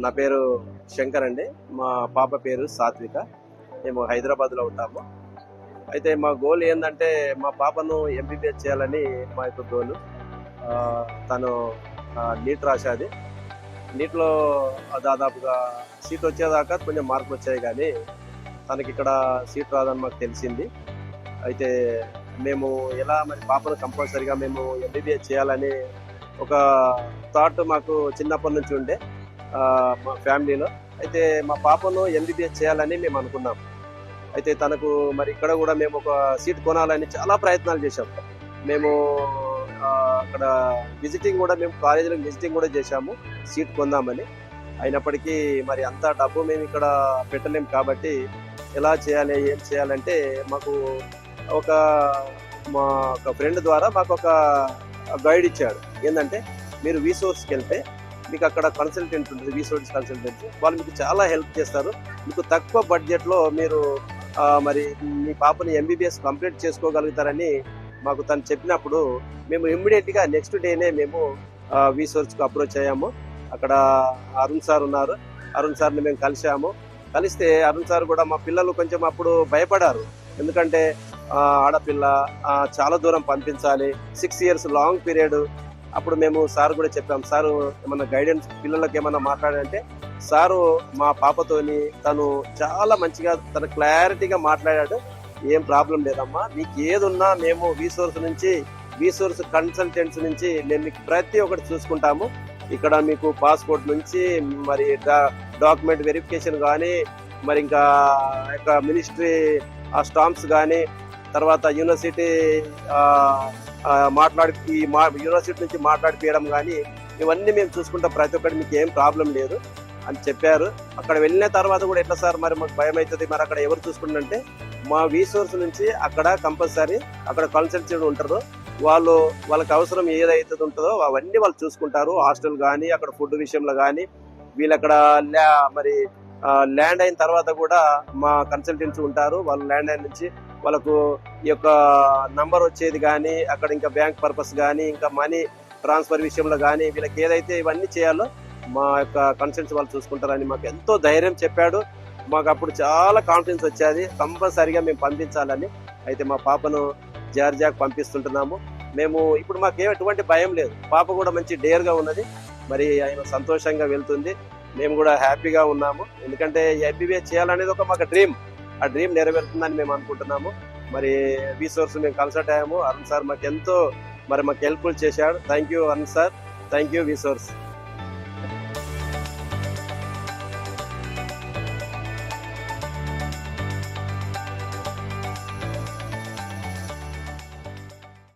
నా పేరు శంకర్ అండి. మా పాప పేరు సాత్విక. మేము హైదరాబాద్లో ఉంటాము. అయితే మా గోల్ ఏంటంటే మా పాపను ఎంబీబీఎస్ చేయాలని మా యొక్క గోలు. తను నీట్ రాశాది. నీట్లో దాదాపుగా సీట్ వచ్చేదాకా కొంచెం మార్కులు వచ్చాయి, కానీ తనకి ఇక్కడ సీట్ రాదని మాకు తెలిసింది. అయితే మేము ఎలా మరి పాపను కంపల్సరీగా మేము ఎంబీబీఎస్ చేయాలని ఒక థాట్ మాకు చిన్నప్పటి నుంచి ఉండే మా ఫ్యామిలీలో. అయితే మా పాపను ఎంబీబీఎస్ చేయాలని మేము అనుకున్నాం. అయితే తనకు మరి ఇక్కడ కూడా మేము ఒక సీట్ కొనాలని చాలా ప్రయత్నాలు చేశాం. మేము అక్కడ విజిటింగ్ కూడా, మేము కాలేజీలో విజిటింగ్ కూడా చేశాము సీట్ కొందామని. అయినప్పటికీ మరి అంత డబ్బు మేము ఇక్కడ పెట్టలేం కాబట్టి ఎలా చేయాలి, ఏం చేయాలంటే మాకు మా ఒక ఫ్రెండ్ ద్వారా మాకు ఒక గైడ్ ఇచ్చాడు. ఏంటంటే మీరు రీసోర్స్కి వెళ్తే మీకు అక్కడ కన్సల్టెంట్ ఉంటుంది, రీసోర్స్ కన్సల్టెంట్. వాళ్ళు మీకు చాలా హెల్ప్ చేస్తారు. మీకు తక్కువ బడ్జెట్లో మీరు మరి మీ పాపని ఎంబీబీఎస్ కంప్లీట్ చేసుకోగలుగుతారని మాకు తను చెప్పినప్పుడు మేము ఇమ్మీడియట్గా నెక్స్ట్ డేనే మేము రీసోర్స్కి అప్రోచ్ అయ్యాము. అక్కడ అరుణ్ సార్ ఉన్నారు. అరుణ్ సార్ని మేము కలిస్తే అరుణ్ సార్ కూడా మా పిల్లలు కొంచెం అప్పుడు భయపడారు. ఎందుకంటే ఆడపిల్ల చాలా దూరం పంపించాలి, 6 years లాంగ్ పీరియడ్. అప్పుడు మేము సార్ కూడా చెప్పాం, సారు ఏమన్నా గైడెన్స్ పిల్లలకి ఏమన్నా మాట్లాడంటే సారు మా పాపతోని తను చాలా మంచిగా తన క్లారిటీగా మాట్లాడాడు. ఏం ప్రాబ్లం లేదమ్మా, మీకు ఏదున్నా మేము రీసోర్స్ కన్సల్టెంట్స్ నుంచి మేము మీకు ప్రతి ఒక్కటి చూసుకుంటాము. ఇక్కడ మీకు పాస్పోర్ట్ నుంచి మరి డాక్యుమెంట్ వెరిఫికేషన్ కానీ, మరి ఇంకా యొక్క మినిస్ట్రీ స్టాంప్స్ కానీ, తర్వాత యూనివర్సిటీ యూనివర్సిటీ నుంచి మాట్లాడిపోయడం కానీ, ఇవన్నీ మేము చూసుకుంటాం. ప్రతి ఒక్కటి మీకు ఏం ప్రాబ్లం లేదు అని చెప్పారు. అక్కడ వెళ్ళిన తర్వాత కూడా ఎట్లా సార్ మరి మాకు భయం అవుతుంది, మరి అక్కడ ఎవరు చూసుకుంటారంటే మా రీసోర్స్ నుంచి అక్కడ కంపల్సరీ అక్కడ కన్సల్టెంట్ ఉంటారు. వాళ్ళకి అవసరం ఏదైతే ఉంటుందో అవన్నీ వాళ్ళు చూసుకుంటారు. హాస్టల్ కానీ, అక్కడ ఫుడ్ విషయంలో కానీ, వీళ్ళు అక్కడ మరి ల్యాండ్ అయిన తర్వాత కూడా మా కన్సల్టెంట్స్ ఉంటారు. వాళ్ళు ల్యాండ్ అయిన నుంచి వాళ్ళకు ఈ యొక్క నంబర్ వచ్చేది కానీ, అక్కడ ఇంకా బ్యాంక్ పర్పస్ కానీ, ఇంకా మనీ ట్రాన్స్ఫర్ విషయంలో కానీ, వీళ్ళకి ఏదైతే ఇవన్నీ చేయాలో మా యొక్క కన్సల్టెంట్స్ వాళ్ళు చూసుకుంటారని మాకు ఎంతో ధైర్యం చెప్పాడు. మాకు అప్పుడు చాలా కాన్ఫిడెన్స్ వచ్చేది, కంపల్సరీగా మేము పంపించాలని. అయితే మా పాపను జార్జియాకు పంపిస్తుంటున్నాము. మేము ఇప్పుడు మాకు ఎటువంటి భయం లేదు. పాప కూడా మంచి డేర్గా ఉన్నది. మరి ఆయన సంతోషంగా వెళ్తుంది. మేము కూడా హ్యాపీగా ఉన్నాము. ఎందుకంటే ఎంబీబీఎస్ చేయాలనేది ఒక మాకు డ్రీమ్. ఆ డ్రీమ్ నెరవేరుతుందని మేము అనుకుంటున్నాము. మరి రీసోర్స్ మేము కన్సల్ట్ అయ్యాము. అరుణ్ సార్ మాకు హెల్ప్ఫుల్ చేశాడు. Thank you Arun sir, thank you resource.